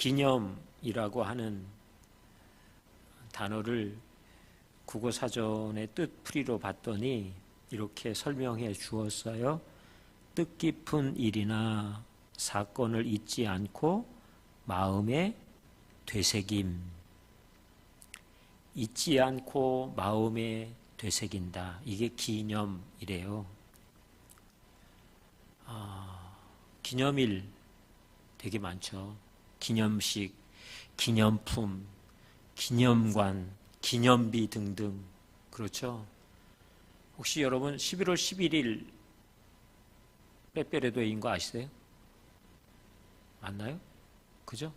기념이라고 하는 단어를 국어사전의 뜻풀이로 봤더니 이렇게 설명해 주었어요. 뜻깊은 일이나 사건을 잊지 않고 마음에 되새김. 잊지 않고 마음에 되새긴다. 이게 기념이래요. 기념일 되게 많죠. 기념식, 기념품, 기념관, 기념비 등등. 그렇죠? 혹시 여러분 11월 11일 빼빼로데이인 거 아시세요? 맞나요? 그죠?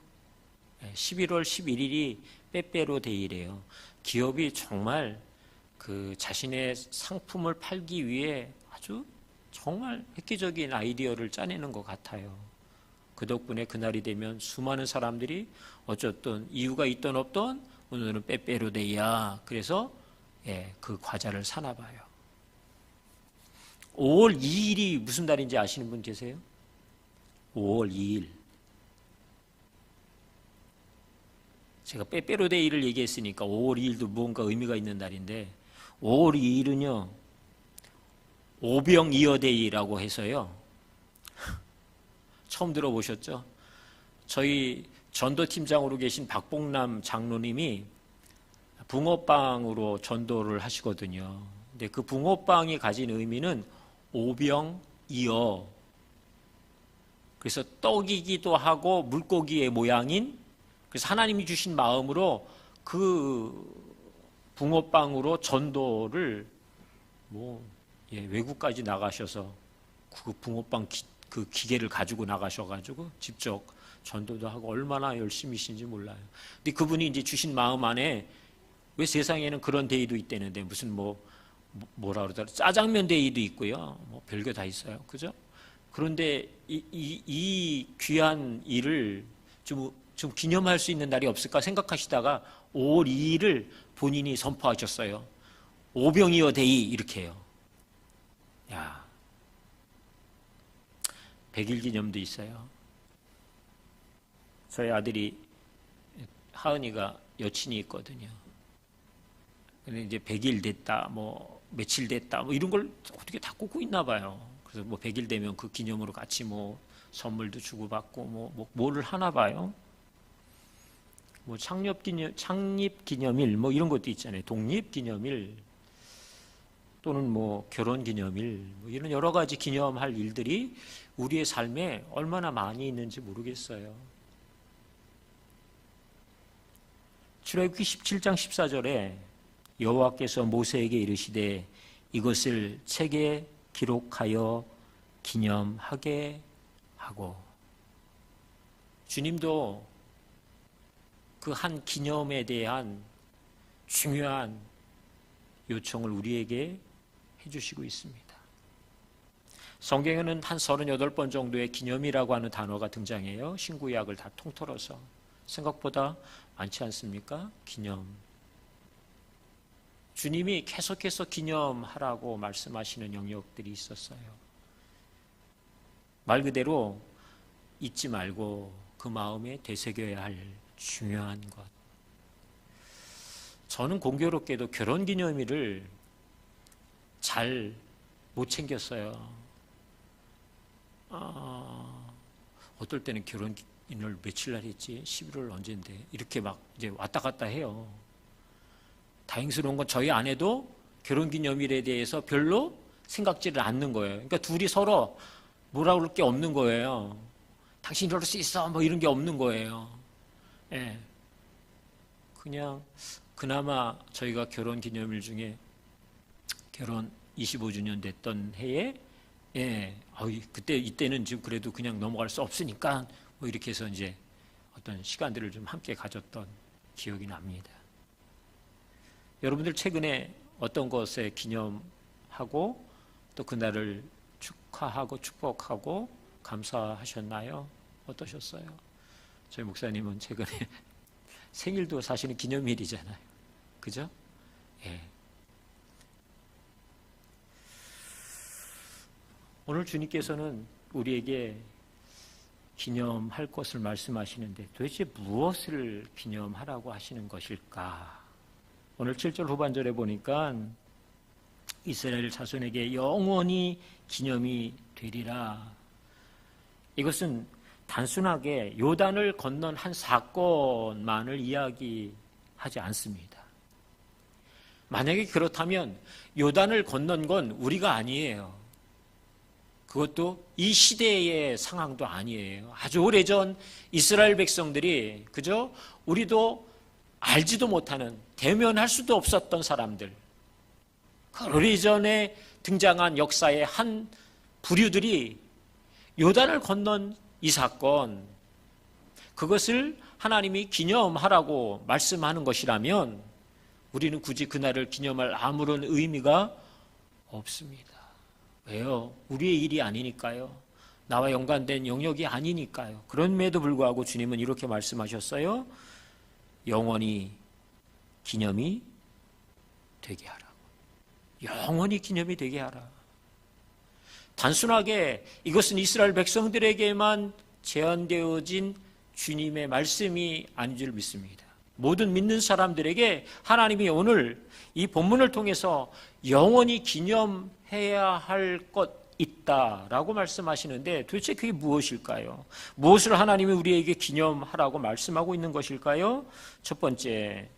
11월 11일이 빼빼로데이래요. 기업이 정말 그 자신의 상품을 팔기 위해 아주 정말 획기적인 아이디어를 짜내는 것 같아요. 그 덕분에 그날이 되면 수많은 사람들이 어쨌든 이유가 있던 없던 오늘은 빼빼로데이야. 그래서 그 과자를 사나 봐요. 5월 2일이 무슨 달인지 아시는 분 계세요? 5월 2일. 제가 빼빼로데이를 얘기했으니까 5월 2일도 무언가 의미가 있는 날인데 5월 2일은요. 오병이어데이라고 해서요. 처음 들어보셨죠? 저희 전도팀장으로 계신 박봉남 장로님이 붕어빵으로 전도를 하시거든요. 근데 그 붕어빵이 가진 의미는 오병이어. 그래서 떡이기도 하고 물고기의 모양인, 그래서 하나님이 주신 마음으로 그 붕어빵으로 전도를 외국까지 나가셔서 그 붕어빵 그 기계를 가지고 나가셔가지고 직접 전도도 하고 얼마나 열심히신지 몰라요. 근데 그분이 이제 주신 마음 안에 왜 세상에는 그런 데이도 있다는데 무슨 뭐라 그러더라 짜장면 데이도 있고요. 별게 다 있어요. 그죠? 그런데 이 귀한 일을 좀 기념할 수 있는 날이 없을까 생각하시다가 5월 2일을 본인이 선포하셨어요. 오병이어 데이 이렇게 해요. 야, 100일 기념도 있어요. 저희 아들이 하은이가 여친이 있거든요. 근데 이제 100일 됐다, 며칠 됐다, 이런 걸 어떻게 다 꽂고 있나 봐요. 그래서 100일 되면 그 기념으로 같이 선물도 주고받고 뭐를 하나 봐요. 창립기념일 이런 것도 있잖아요. 독립기념일 또는 결혼기념일 이런 여러 가지 기념할 일들이 우리의 삶에 얼마나 많이 있는지 모르겠어요. 출애굽기 17장 14절에 여호와께서 모세에게 이르시되 이것을 책에 기록하여 기념하게 하고, 주님도 그 한 기념에 대한 중요한 요청을 우리에게 해주시고 있습니다. 성경에는 한 38번 정도의 기념이라고 하는 단어가 등장해요. 신구약을 다 통틀어서. 생각보다 많지 않습니까? 기념. 주님이 계속해서 기념하라고 말씀하시는 영역들이 있었어요. 말 그대로 잊지 말고 그 마음에 되새겨야 할 중요한 것. 저는 공교롭게도 결혼기념일을 잘 못 챙겼어요. 어떨 때는 결혼기념일 며칠 날 했지? 11월 언제인데? 이렇게 이제 왔다 갔다 해요. 다행스러운 건 저희 아내도 결혼기념일에 대해서 별로 생각지를 않는 거예요. 그러니까 둘이 서로 뭐라 그럴 게 없는 거예요. 당신 이럴 수 있어 이런 게 없는 거예요. 예. 그냥 그나마 저희가 결혼기념일 중에 결혼 25주년 됐던 해에 이때는 지금 그래도 그냥 넘어갈 수 없으니까 이렇게 해서 이제 어떤 시간들을 좀 함께 가졌던 기억이 납니다. 여러분들 최근에 어떤 것에 기념하고 또 그날을 축하하고 축복하고 감사하셨나요? 어떠셨어요? 저희 목사님은 최근에 생일도 사실은 기념일이잖아요. 그죠? 예. 오늘 주님께서는 우리에게 기념할 것을 말씀하시는데 도대체 무엇을 기념하라고 하시는 것일까? 오늘 7절 후반절에 보니까 이스라엘 자손에게 영원히 기념이 되리라. 이것은 단순하게 요단을 건넌 한 사건만을 이야기하지 않습니다. 만약에 그렇다면 요단을 건넌 건 우리가 아니에요. 그것도 이 시대의 상황도 아니에요. 아주 오래전 이스라엘 백성들이 그저 우리도 알지도 못하는, 대면할 수도 없었던 사람들, 그 오래전에 등장한 역사의 한 부류들이 요단을 건넌 이 사건, 그것을 하나님이 기념하라고 말씀하는 것이라면 우리는 굳이 그날을 기념할 아무런 의미가 없습니다. 왜요? 우리의 일이 아니니까요. 나와 연관된 영역이 아니니까요. 그럼에도 불구하고 주님은 이렇게 말씀하셨어요. 영원히 기념이 되게 하라. 영원히 기념이 되게 하라. 단순하게 이것은 이스라엘 백성들에게만 제한되어진 주님의 말씀이 아닌 줄 믿습니다. 모든 믿는 사람들에게 하나님이 오늘 이 본문을 통해서 영원히 기념해야 할 것 있다라고 말씀하시는데 도대체 그게 무엇일까요? 무엇을 하나님이 우리에게 기념하라고 말씀하고 있는 것일까요? 첫 번째,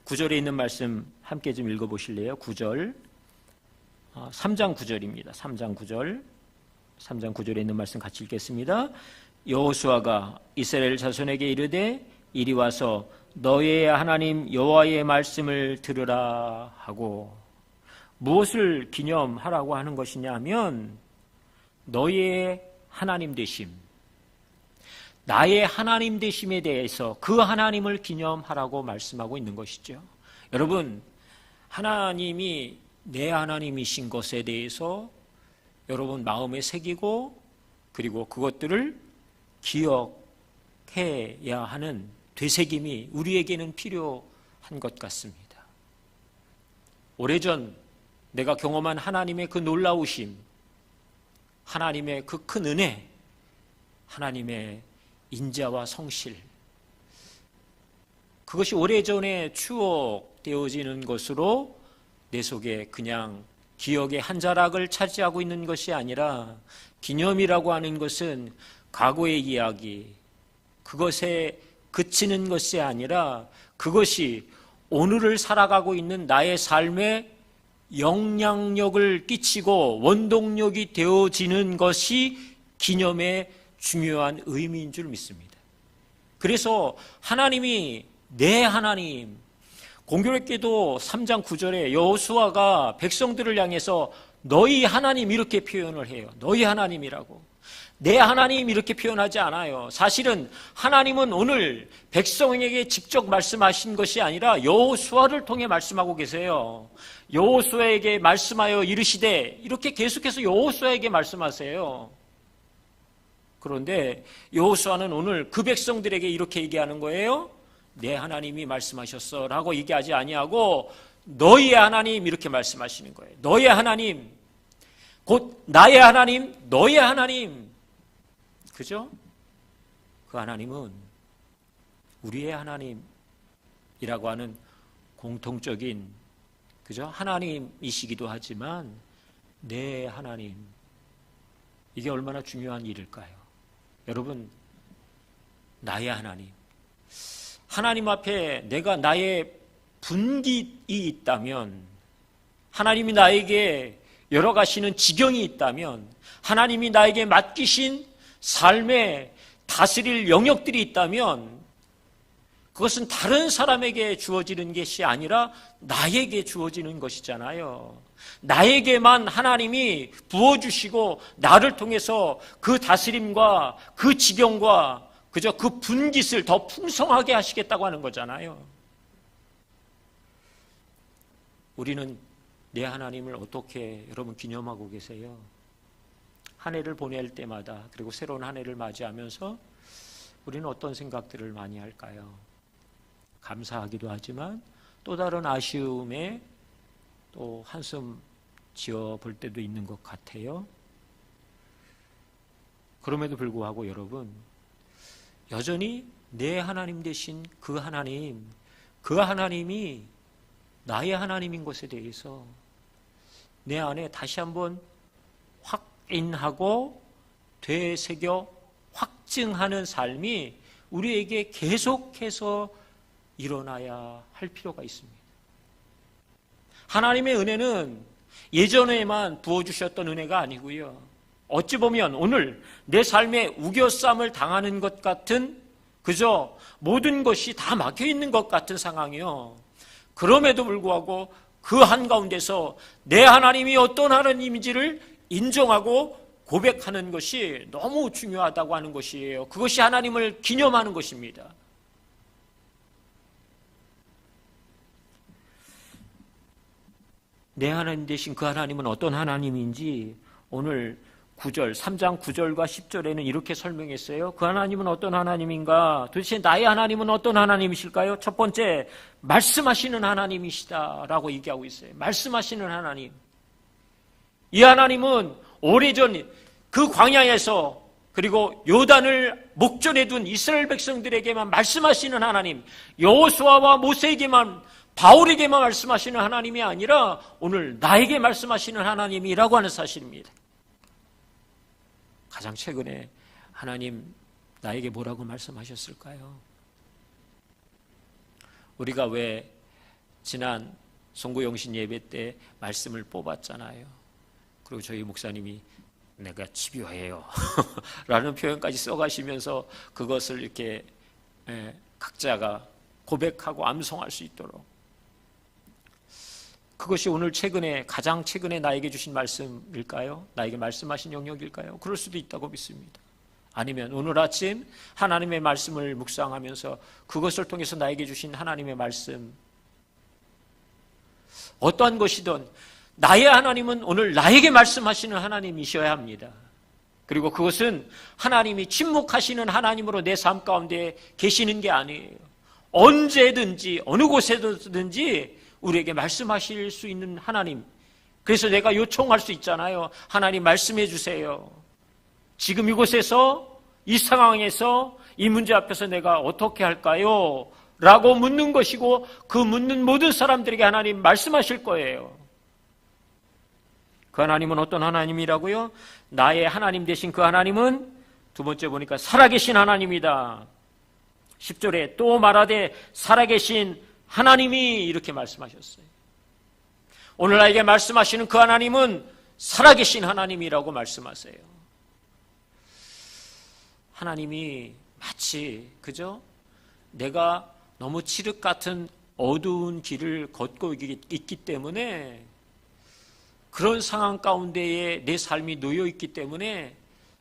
9절에 있는 말씀 함께 좀 읽어보실래요? 9절, 3장 9절입니다. 3장 9절, 3장 9절에 있는 말씀 같이 읽겠습니다. 여호수아가 이스라엘 자손에게 이르되 이리 와서 너의 하나님 여호와의 말씀을 들으라 하고, 무엇을 기념하라고 하는 것이냐면 너의 하나님 되심, 나의 하나님 되심에 대해서 그 하나님을 기념하라고 말씀하고 있는 것이죠. 여러분, 하나님이 내 하나님이신 것에 대해서 여러분 마음에 새기고 그리고 그것들을 기억해야 하는 되새김이 우리에게는 필요한 것 같습니다. 오래전 내가 경험한 하나님의 그 놀라우심, 하나님의 그 큰 은혜, 하나님의 인자와 성실, 그것이 오래전에 추억되어지는 것으로 내 속에 그냥 기억의 한 자락을 차지하고 있는 것이 아니라, 기념이라고 하는 것은 과거의 이야기, 그것에 그치는 것이 아니라 그것이 오늘을 살아가고 있는 나의 삶에 영향력을 끼치고 원동력이 되어지는 것이 기념의 중요한 의미인 줄 믿습니다. 그래서 하나님이 내 하나님, 공교롭게도 3장 9절에 여호수아가 백성들을 향해서 너희 하나님 이렇게 표현을 해요. 너희 하나님이라고. 내 하나님 이렇게 표현하지 않아요. 사실은 하나님은 오늘 백성에게 직접 말씀하신 것이 아니라 여호수아를 통해 말씀하고 계세요. 여호수아에게 말씀하여 이르시되, 이렇게 계속해서 여호수아에게 말씀하세요. 그런데 여호수아는 오늘 그 백성들에게 이렇게 얘기하는 거예요. 내 하나님이 말씀하셨어 라고 얘기하지 아니하고 너희의 하나님 이렇게 말씀하시는 거예요. 너희의 하나님, 곧 나의 하나님, 너희의 하나님. 그죠? 그 하나님은 우리의 하나님이라고 하는 공통적인, 그죠? 하나님이시기도 하지만 내 하나님, 이게 얼마나 중요한 일일까요? 여러분, 나의 하나님, 하나님 앞에 내가 나의 분깃이 있다면, 하나님이 나에게 열어가시는 지경이 있다면, 하나님이 나에게 맡기신 삶에 다스릴 영역들이 있다면 그것은 다른 사람에게 주어지는 것이 아니라 나에게 주어지는 것이잖아요. 나에게만 하나님이 부어주시고 나를 통해서 그 다스림과 그 지경과 그저 그 분깃을 더 풍성하게 하시겠다고 하는 거잖아요. 우리는 내 하나님을 어떻게 여러분 기념하고 계세요? 한 해를 보낼 때마다, 그리고 새로운 한 해를 맞이하면서 우리는 어떤 생각들을 많이 할까요? 감사하기도 하지만 또 다른 아쉬움에 또 한숨 지어 볼 때도 있는 것 같아요. 그럼에도 불구하고 여러분, 여전히 내 하나님 되신 그 하나님이 나의 하나님인 것에 대해서 내 안에 다시 한번 확인하고 되새겨 확증하는 삶이 우리에게 계속해서 일어나야 할 필요가 있습니다. 하나님의 은혜는 예전에만 부어주셨던 은혜가 아니고요. 어찌 보면 오늘 내 삶에 우겨쌈을 당하는 것 같은, 그저 모든 것이 다 막혀있는 것 같은 상황이요. 그럼에도 불구하고 그 한가운데서 내 하나님이 어떤 하나님인지를 인정하고 고백하는 것이 너무 중요하다고 하는 것이에요. 그것이 하나님을 기념하는 것입니다. 내 하나님 되신 그 하나님은 어떤 하나님인지 오늘 9절, 3장 9절과 10절에는 이렇게 설명했어요. 그 하나님은 어떤 하나님인가? 도대체 나의 하나님은 어떤 하나님이실까요? 첫 번째, 말씀하시는 하나님이시다라고 얘기하고 있어요. 말씀하시는 하나님. 이 하나님은 오래전 그 광야에서 그리고 요단을 목전에 둔 이스라엘 백성들에게만 말씀하시는 하나님, 여호수아와 모세에게만, 바울에게만 말씀하시는 하나님이 아니라 오늘 나에게 말씀하시는 하나님이라고 하는 사실입니다. 가장 최근에 하나님 나에게 뭐라고 말씀하셨을까요? 우리가 왜 지난 송구영신 예배 때 말씀을 뽑았잖아요. 그리고 저희 목사님이 내가 집요해요 라는 표현까지 써가시면서 그것을 이렇게 각자가 고백하고 암송할 수 있도록, 그것이 오늘 가장 최근에 나에게 주신 말씀일까요? 나에게 말씀하신 영역일까요? 그럴 수도 있다고 믿습니다. 아니면 오늘 아침 하나님의 말씀을 묵상하면서 그것을 통해서 나에게 주신 하나님의 말씀, 어떠한 것이든 나의 하나님은 오늘 나에게 말씀하시는 하나님이셔야 합니다. 그리고 그것은 하나님이 침묵하시는 하나님으로 내 삶 가운데 계시는 게 아니에요. 언제든지 어느 곳에든지 우리에게 말씀하실 수 있는 하나님. 그래서 내가 요청할 수 있잖아요. 하나님 말씀해 주세요. 지금 이곳에서, 이 상황에서, 이 문제 앞에서 내가 어떻게 할까요? 라고 묻는 것이고, 그 묻는 모든 사람들에게 하나님 말씀하실 거예요. 그 하나님은 어떤 하나님이라고요? 나의 하나님 되신 그 하나님은 두 번째 보니까 살아계신 하나님이다. 10절에 또 말하되 살아계신 하나님이 이렇게 말씀하셨어요. 오늘 나에게 말씀하시는 그 하나님은 살아계신 하나님이라고 말씀하세요. 하나님이 마치, 그죠? 내가 너무 칠흑 같은 어두운 길을 걷고 있기 때문에, 그런 상황 가운데에 내 삶이 놓여 있기 때문에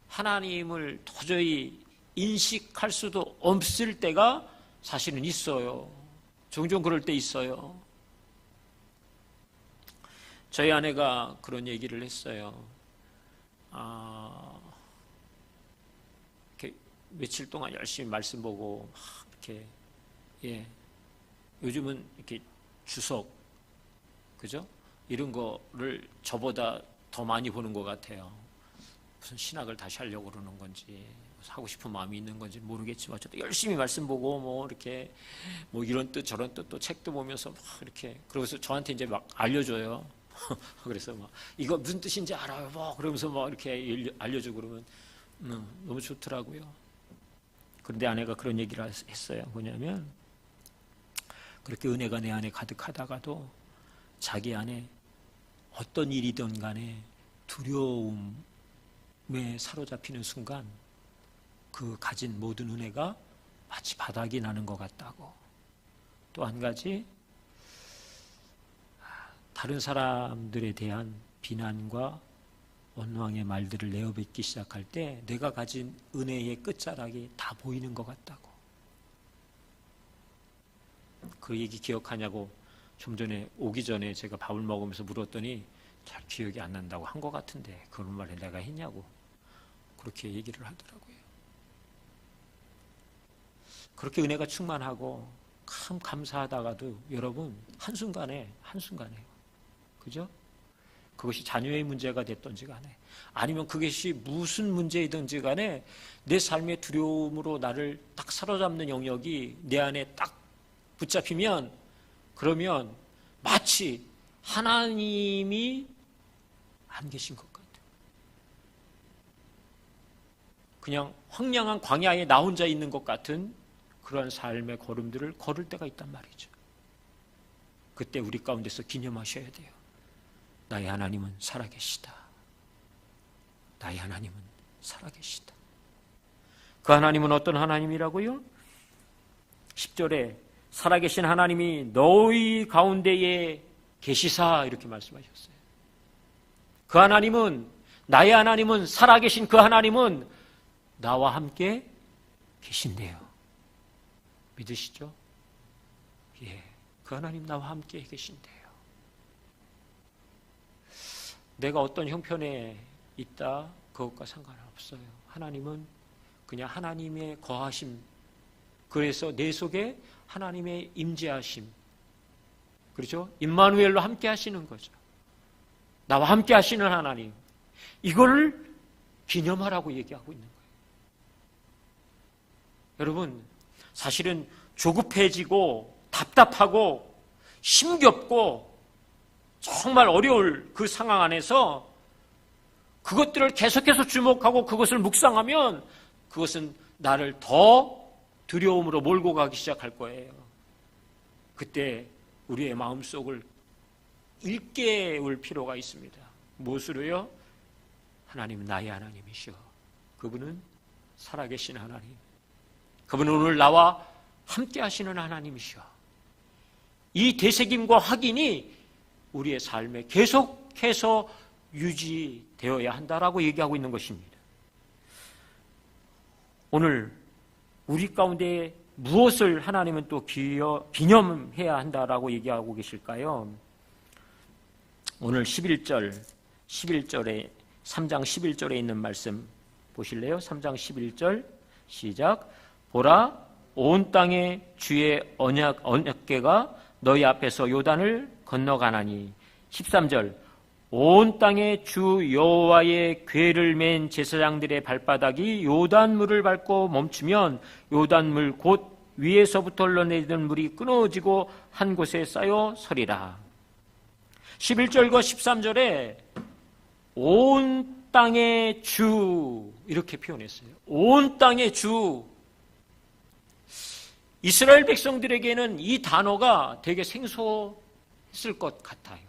하나님을 도저히 인식할 수도 없을 때가 사실은 있어요. 종종 그럴 때 있어요. 저희 아내가 그런 얘기를 했어요. 이렇게 며칠 동안 열심히 말씀 보고 이렇게, 요즘은 이렇게 주석, 그죠? 이런 거를 저보다 더 많이 보는 것 같아요. 무슨 신학을 다시 하려고 그러는 건지, 하고 싶은 마음이 있는 건지 모르겠지만 저도 열심히 말씀 보고 뭐 이렇게 뭐 이런 뜻 저런 뜻 또 책도 보면서 막 이렇게, 그러고서 저한테 이제 막 알려줘요. 그래서 막 이거 무슨 뜻인지 알아요. 뭐 그러면서 막 이렇게 알려주고 그러면 너무 좋더라고요. 그런데 아내가 그런 얘기를 했어요. 뭐냐면 그렇게 은혜가 내 안에 가득하다가도 자기 안에 어떤 일이든 간에 두려움에 사로잡히는 순간 그 가진 모든 은혜가 마치 바닥이 나는 것 같다고. 또 한 가지, 다른 사람들에 대한 비난과 원망의 말들을 내어뱉기 시작할 때 내가 가진 은혜의 끝자락이 다 보이는 것 같다고. 그 얘기 기억하냐고 좀 전에 오기 전에 제가 밥을 먹으면서 물었더니 잘 기억이 안 난다고 한 것 같은데 그런 말을 내가 했냐고 그렇게 얘기를 하더라고요. 그렇게 은혜가 충만하고 참 감사하다가도 여러분 한순간에 그죠? 그것이 자녀의 문제가 됐든지 간에 아니면 그것이 무슨 문제이든지 간에 내 삶의 두려움으로 나를 딱 사로잡는 영역이 내 안에 딱 붙잡히면 그러면 마치 하나님이 안 계신 것 같아요. 그냥 황량한 광야에 나 혼자 있는 것 같은 그러한 삶의 걸음들을 걸을 때가 있단 말이죠. 그때 우리 가운데서 기념하셔야 돼요. 나의 하나님은 살아계시다. 나의 하나님은 살아계시다. 그 하나님은 어떤 하나님이라고요? 10절에 살아계신 하나님이 너희 가운데에 계시사 이렇게 말씀하셨어요. 그 하나님은 나의 하나님은 살아계신 그 하나님은 나와 함께 계신대요. 믿으시죠? 예, 그 하나님 나와 함께 계신대요. 내가 어떤 형편에 있다 그것과 상관없어요. 하나님은 그냥 하나님의 거하심, 그래서 내 속에 하나님의 임재하심, 그렇죠? 임마누엘로 함께 하시는 거죠. 나와 함께 하시는 하나님, 이걸 기념하라고 얘기하고 있는 거예요. 여러분, 사실은 조급해지고 답답하고 힘겹고 정말 어려울 그 상황 안에서 그것들을 계속해서 주목하고 그것을 묵상하면 그것은 나를 더 두려움으로 몰고 가기 시작할 거예요. 그때 우리의 마음속을 일깨울 필요가 있습니다. 무엇으로요? 하나님은 나의 하나님이시여. 그분은 살아계신 하나님. 그분은 오늘 나와 함께 하시는 하나님이시여. 이 되새김과 확인이 우리의 삶에 계속해서 유지되어야 한다라고 얘기하고 있는 것입니다. 오늘 우리 가운데 무엇을 하나님은 또 기념해야 한다라고 얘기하고 계실까요? 오늘 11절에 3장 11절에 있는 말씀 보실래요? 3장 11절 시작. 보라, 온 땅에 주의 언약궤가 너희 앞에서 요단을 건너가나니. 13절 온 땅에 주 여호와의 궤를 맨 제사장들의 발바닥이 요단물을 밟고 멈추면 요단물 곧 위에서부터 흘러내리는 물이 끊어지고 한 곳에 쌓여 서리라. 11절과 13절에 온 땅의 주 이렇게 표현했어요. 온 땅의 주. 이스라엘 백성들에게는 이 단어가 되게 생소했을 것 같아요.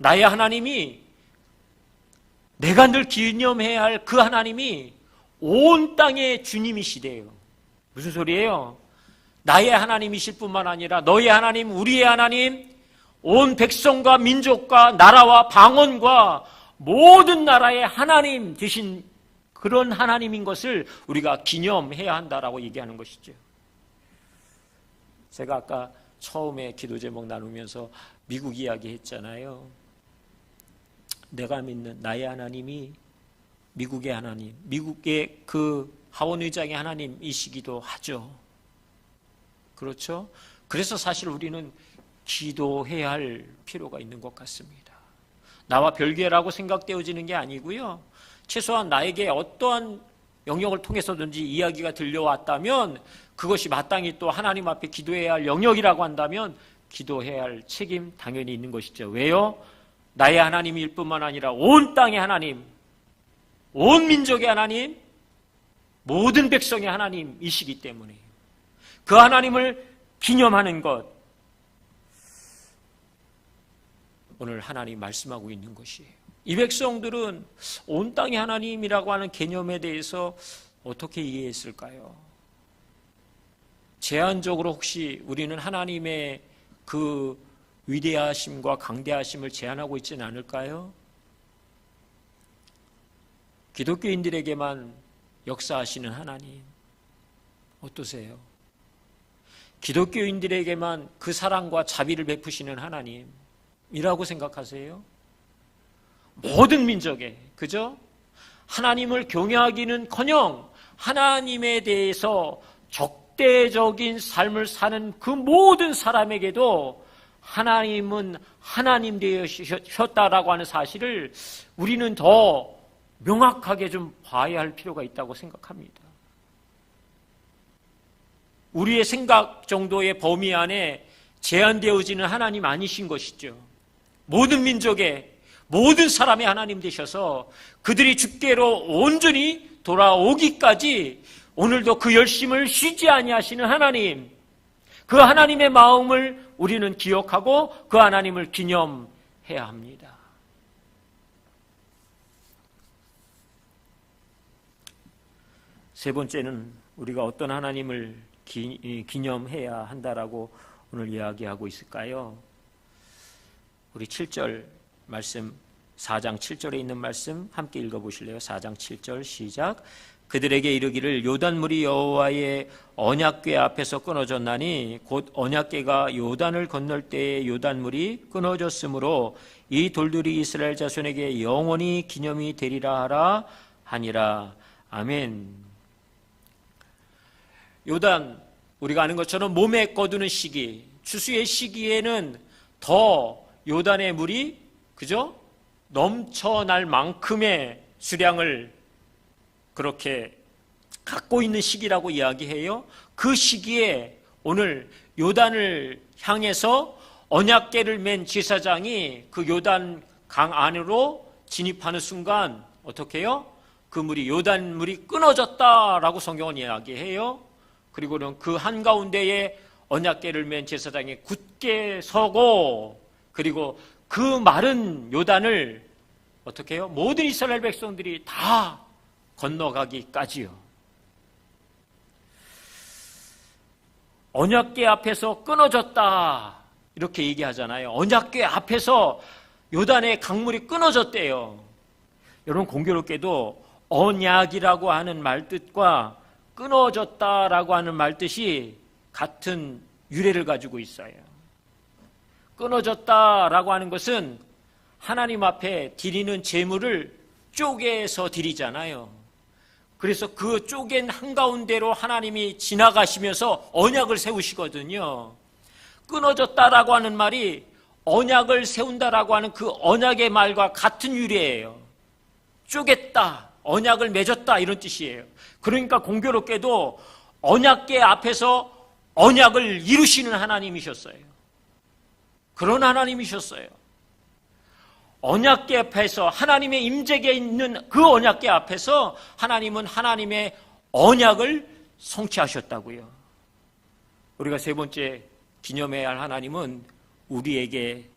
나의 하나님이, 내가 늘 기념해야 할 그 하나님이 온 땅의 주님이시대요. 무슨 소리예요? 나의 하나님이실 뿐만 아니라 너의 하나님, 우리의 하나님, 온 백성과 민족과 나라와 방언과 모든 나라의 하나님 되신 그런 하나님인 것을 우리가 기념해야 한다라고 얘기하는 것이죠. 제가 아까 처음에 기도 제목 나누면서 미국 이야기 했잖아요. 내가 믿는 나의 하나님이 미국의 하나님, 미국의 그 하원 의장의 하나님이시기도 하죠. 그렇죠? 그래서 사실 우리는 기도해야 할 필요가 있는 것 같습니다. 나와 별개라고 생각되어지는 게 아니고요. 최소한 나에게 어떠한 영역을 통해서든지 이야기가 들려왔다면 그것이 마땅히 또 하나님 앞에 기도해야 할 영역이라고 한다면 기도해야 할 책임 당연히 있는 것이죠. 왜요? 나의 하나님일 뿐만 아니라 온 땅의 하나님, 온 민족의 하나님, 모든 백성의 하나님이시기 때문에 그 하나님을 기념하는 것, 오늘 하나님 말씀하고 있는 것이에요. 이 백성들은 온 땅의 하나님이라고 하는 개념에 대해서 어떻게 이해했을까요? 제한적으로 혹시 우리는 하나님의 그 위대하심과 강대하심을 제한하고 있지는 않을까요? 기독교인들에게만 역사하시는 하나님 어떠세요? 기독교인들에게만 그 사랑과 자비를 베푸시는 하나님이라고 생각하세요? 모든 민족에, 그죠? 하나님을 경외하기는커녕 하나님에 대해서 적대적인 삶을 사는 그 모든 사람에게도 하나님은 하나님 되셨다라고 하는 사실을 우리는 더 명확하게 좀 봐야 할 필요가 있다고 생각합니다. 우리의 생각 정도의 범위 안에 제한되어지는 하나님 아니신 것이죠. 모든 민족의, 모든 사람의 하나님 되셔서 그들이 주께로 온전히 돌아오기까지 오늘도 그 열심을 쉬지 아니하시는 하나님, 그 하나님의 마음을 우리는 기억하고 그 하나님을 기념해야 합니다. 세 번째는 우리가 어떤 하나님을 기념해야 한다라고 오늘 이야기하고 있을까요? 우리 7절 말씀, 4장 7절에 있는 말씀 함께 읽어보실래요? 4장 7절 시작. 그들에게 이르기를 요단물이 여호와의 언약궤 앞에서 끊어졌나니 곧 언약궤가 요단을 건널 때에 요단물이 끊어졌으므로 이 돌들이 이스라엘 자손에게 영원히 기념이 되리라 하라 하니라. 아멘. 요단, 우리가 아는 것처럼 몸에 거두는 시기, 추수의 시기에는 더 요단의 물이 그죠? 넘쳐날 만큼의 수량을 그렇게 갖고 있는 시기라고 이야기해요. 그 시기에 오늘 요단을 향해서 언약궤를 맨 제사장이 그 요단 강 안으로 진입하는 순간 어떻게 해요? 그 물이 요단 물이 끊어졌다라고 성경은 이야기해요. 그리고는 그 한가운데에 언약궤를 맨 제사장이 굳게 서고 그리고 그 마른 요단을 어떻게 해요? 모든 이스라엘 백성들이 다 건너가기까지요. 언약궤 앞에서 끊어졌다 이렇게 얘기하잖아요. 언약궤 앞에서 요단의 강물이 끊어졌대요. 여러분 공교롭게도 언약이라고 하는 말뜻과 끊어졌다라고 하는 말뜻이 같은 유래를 가지고 있어요. 끊어졌다라고 하는 것은 하나님 앞에 드리는 제물을 쪼개서 드리잖아요. 그래서 그 쪼갠 한가운데로 하나님이 지나가시면서 언약을 세우시거든요. 끊어졌다라고 하는 말이 언약을 세운다라고 하는 그 언약의 말과 같은 유래예요. 쪼갰다, 언약을 맺었다 이런 뜻이에요. 그러니까 공교롭게도 언약궤 앞에서 언약을 이루시는 하나님이셨어요. 그런 하나님이셨어요. 언약궤 앞에서 하나님의 임재가 있는 그 언약궤 앞에서 하나님은 하나님의 언약을 성취하셨다고요. 우리가 세 번째 기념해야 할 하나님은 우리에게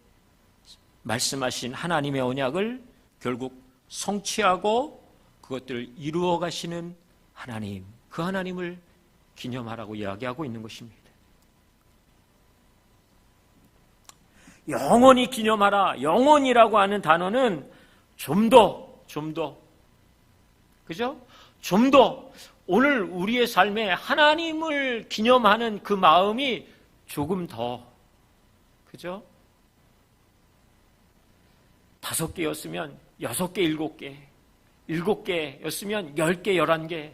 말씀하신 하나님의 언약을 결국 성취하고 그것들을 이루어 가시는 하나님, 그 하나님을 기념하라고 이야기하고 있는 것입니다. 영원히 기념하라. 영원이라고 하는 단어는 좀 더, 그죠? 좀 더 오늘 우리의 삶에 하나님을 기념하는 그 마음이 조금 더, 그죠? 5개였으면 6개, 7개, 7개였으면 10개, 11개,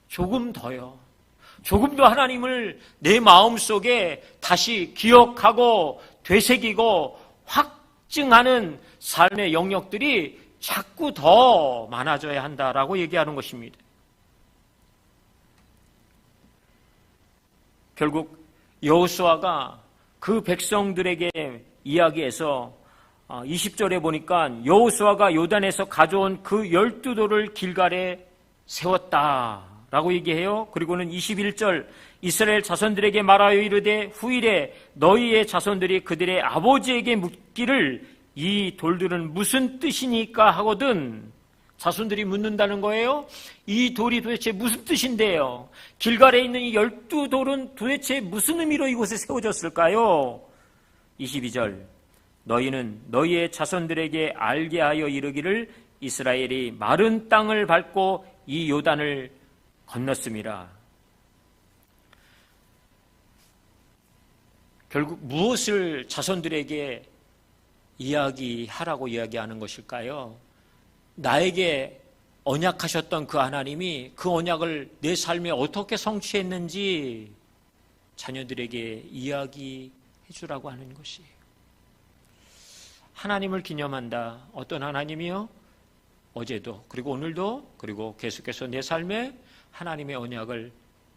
조금 더요. 조금 더 하나님을 내 마음속에 다시 기억하고 되새기고 확증하는 삶의 영역들이 자꾸 더 많아져야 한다라고 얘기하는 것입니다. 결국 여호수아가 그 백성들에게 이야기해서 20절에 보니까 여호수아가 요단에서 가져온 그 12돌을 길갈에 세웠다라고 얘기해요. 그리고는 21절 이스라엘 자손들에게 말하여 이르되 후일에 너희의 자손들이 그들의 아버지에게 묻기를 이 돌들은 무슨 뜻이니까 하거든. 자손들이 묻는다는 거예요. 이 돌이 도대체 무슨 뜻인데요? 길갈에 있는 이 12돌은 도대체 무슨 의미로 이곳에 세워졌을까요? 22절 너희는 너희의 자손들에게 알게 하여 이르기를 이스라엘이 마른 땅을 밟고 이 요단을 건넜음이라. 결국 무엇을 자손들에게 이야기하라고 이야기하는 것일까요? 나에게 언약하셨던 그 하나님이 그 언약을 내 삶에 어떻게 성취했는지 자녀들에게 이야기해 주라고 하는 것이에요. 하나님을 기념한다. 어떤 하나님이요? 어제도, 그리고 오늘도, 그리고 계속해서 내 삶에 하나님의 언약을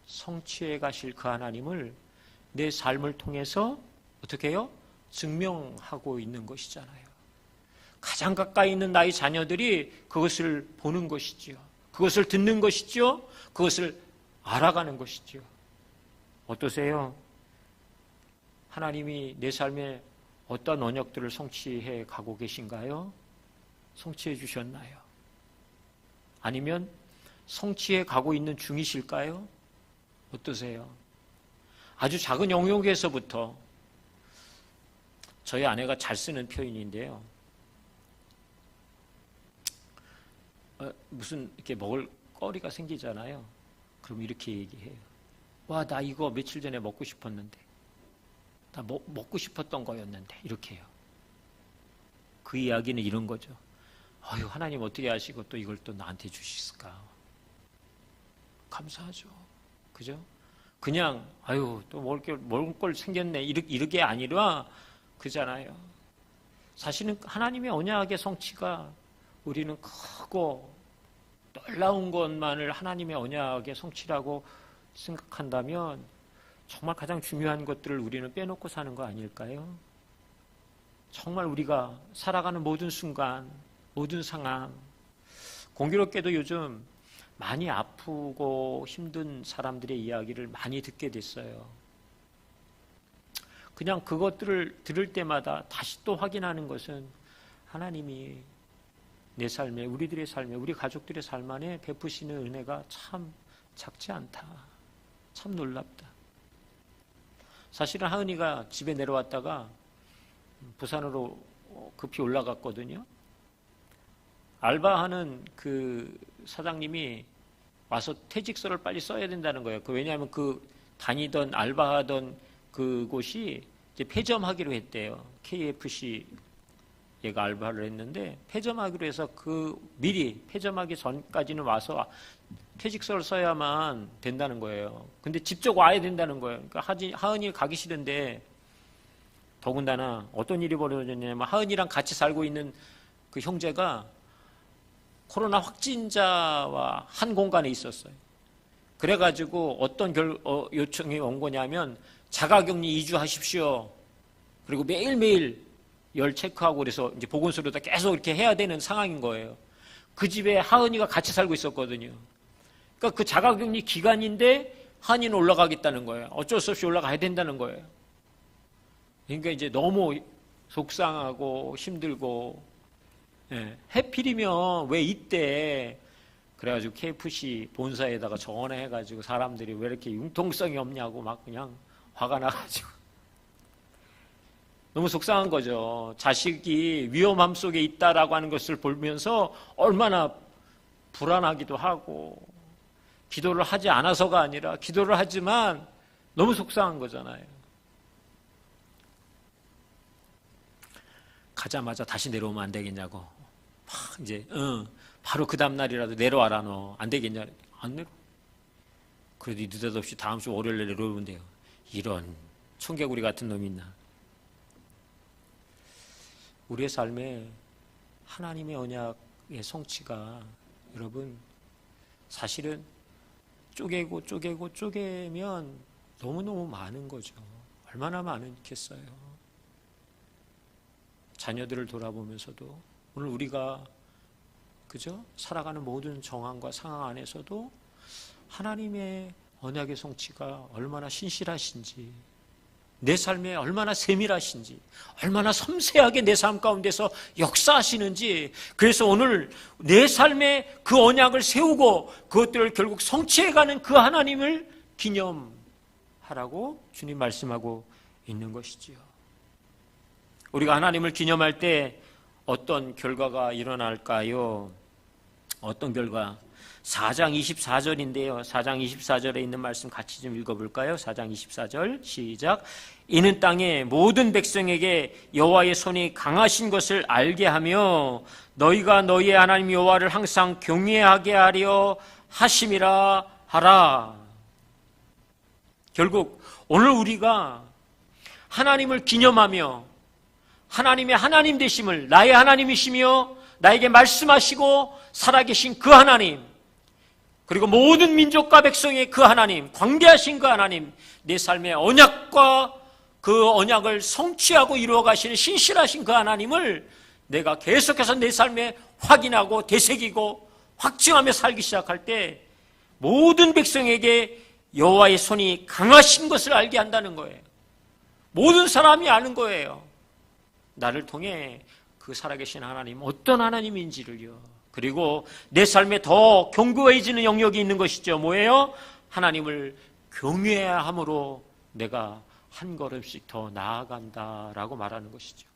성취해 가실 그 하나님을 내 삶을 통해서 어떻게 해요? 증명하고 있는 것이잖아요. 가장 가까이 있는 나의 자녀들이 그것을 보는 것이지요. 그것을 듣는 것이지요. 그것을 알아가는 것이지요. 어떠세요? 하나님이 내 삶에 어떤 언약들을 성취해 가고 계신가요? 성취해 주셨나요? 아니면 성취해 가고 있는 중이실까요? 어떠세요? 아주 작은 영역에서부터, 저희 아내가 잘 쓰는 표현인데요. 무슨 이렇게 먹을 거리가 생기잖아요. 그럼 이렇게 얘기해요. 와, 나 이거 며칠 전에 먹고 싶었는데, 나 먹고 싶었던 거였는데, 이렇게 해요. 그 이야기는 이런 거죠. 아유, 하나님 어떻게 하시고 또 이걸 또 나한테 주실까? 감사하죠. 그죠? 그냥 아유, 또 먹을 걸 생겼네, 이렇게 아니라 그잖아요. 사실은 하나님의 언약의 성취가 우리는 크고 놀라운 것만을 하나님의 언약의 성취라고 생각한다면 정말 가장 중요한 것들을 우리는 빼놓고 사는 거 아닐까요? 정말 우리가 살아가는 모든 순간, 모든 상황, 공교롭게도 요즘 많이 아프고 힘든 사람들의 이야기를 많이 듣게 됐어요. 그냥 그것들을 들을 때마다 다시 또 확인하는 것은 하나님이 내 삶에, 우리들의 삶에, 우리 가족들의 삶 안에 베푸시는 은혜가 참 작지 않다. 참 놀랍다. 사실은 하은이가 집에 내려왔다가 부산으로 급히 올라갔거든요. 알바하는 그 사장님이 와서 퇴직서를 빨리 써야 된다는 거예요. 왜냐하면 그 다니던 알바하던 그곳이 이제 폐점하기로 했대요. KFC 얘가 알바를 했는데 폐점하기로 해서 미리 폐점하기 전까지는 와서 퇴직서를 써야만 된다는 거예요. 근데 직접 와야 된다는 거예요. 그러니까 하은이 가기 싫은데, 더군다나 어떤 일이 벌어졌냐면 하은이랑 같이 살고 있는 그 형제가 코로나 확진자와 한 공간에 있었어요. 그래가지고 어떤 요청이 온 거냐면 자가격리 2주 하십시오. 그리고 매일매일 열 체크하고 그래서 이제 보건소로다 계속 이렇게 해야 되는 상황인 거예요. 그 집에 하은이가 같이 살고 있었거든요. 그러니까 그 자가격리 기간인데 하은이는 올라가겠다는 거예요. 어쩔 수 없이 올라가야 된다는 거예요. 그러니까 이제 너무 속상하고 힘들고, 해필이면 왜 이때, 그래가지고 KFC 본사에다가 전화해가지고 사람들이 왜 이렇게 융통성이 없냐고 막 그냥 화가 나가지고. 너무 속상한 거죠. 자식이 위험함 속에 있다라고 하는 것을 보면서 얼마나 불안하기도 하고, 기도를 하지 않아서가 아니라 기도를 하지만 너무 속상한 거잖아요. 가자마자 다시 내려오면 안 되겠냐고. 막 이제 바로 그 다음 날이라도 내려와라. 너 안 되겠냐? 안 내려. 그래도 느닷없이 다음 주 월요일에 내려오면 돼요. 이런 청개구리 같은 놈이 있나. 우리의 삶에 하나님의 언약의 성취가, 여러분, 사실은 쪼개면 너무너무 많은 거죠. 얼마나 많겠어요. 자녀들을 돌아보면서도 오늘 우리가 그죠? 살아가는 모든 정황과 상황 안에서도 하나님의 언약의 성취가 얼마나 신실하신지, 내 삶에 얼마나 세밀하신지, 얼마나 섬세하게 내 삶 가운데서 역사하시는지, 그래서 오늘 내 삶에 그 언약을 세우고 그것들을 결국 성취해가는 그 하나님을 기념하라고 주님 말씀하고 있는 것이지요. 우리가 하나님을 기념할 때 어떤 결과가 일어날까요? 어떤 결과? 4장 24절인데요. 4장 24절에 있는 말씀 같이 좀 읽어볼까요? 4장 24절 시작. 이는 땅의 모든 백성에게 여호와의 손이 강하신 것을 알게 하며 너희가 너희의 하나님 여호와를 항상 경외하게 하려 하심이라 하라. 결국 오늘 우리가 하나님을 기념하며 하나님의 하나님 되심을, 나의 하나님이시며 나에게 말씀하시고 살아계신 그 하나님, 그리고 모든 민족과 백성의 그 하나님, 광대하신 그 하나님, 내 삶의 언약과 그 언약을 성취하고 이루어 가시는 신실하신 그 하나님을 내가 계속해서 내 삶에 확인하고 되새기고 확증하며 살기 시작할 때 모든 백성에게 여호와의 손이 강하신 것을 알게 한다는 거예요. 모든 사람이 아는 거예요. 나를 통해 그 살아계신 하나님 어떤 하나님인지를요. 그리고 내 삶에 더 견고해지는 영역이 있는 것이죠. 뭐예요? 하나님을 경외해야 함으로 내가 한 걸음씩 더 나아간다라고 말하는 것이죠.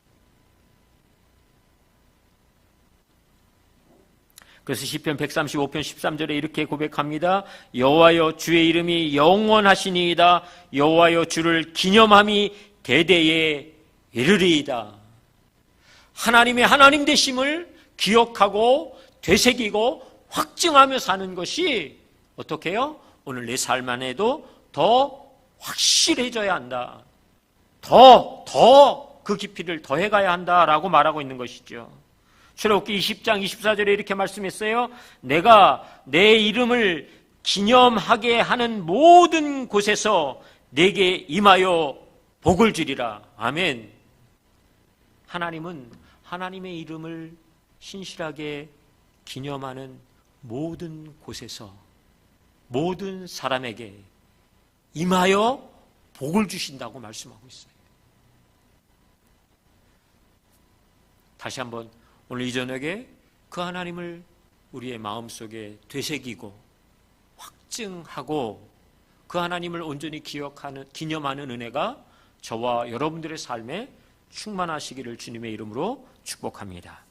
그래서 시편 135편 13절에 이렇게 고백합니다. 여호와여 주의 이름이 영원하시니이다. 여호와여 주를 기념함이 대대에 이르리이다. 하나님의 하나님 되심을 기억하고 되새기고 확증하며 사는 것이 어떻게 해요? 오늘 내 삶 안에도 더 확실해져야 한다. 더 그 깊이를 더해가야 한다라고 말하고 있는 것이죠. 출애굽기 20장 24절에 이렇게 말씀했어요. 내가 내 이름을 기념하게 하는 모든 곳에서 내게 임하여 복을 주리라. 아멘. 하나님은 하나님의 이름을 신실하게 기념하는 모든 곳에서 모든 사람에게 임하여 복을 주신다고 말씀하고 있어요. 다시 한번 오늘 이 저녁에 그 하나님을 우리의 마음속에 되새기고 확증하고 그 하나님을 온전히 기념하는 은혜가 저와 여러분들의 삶에 충만하시기를 주님의 이름으로 축복합니다.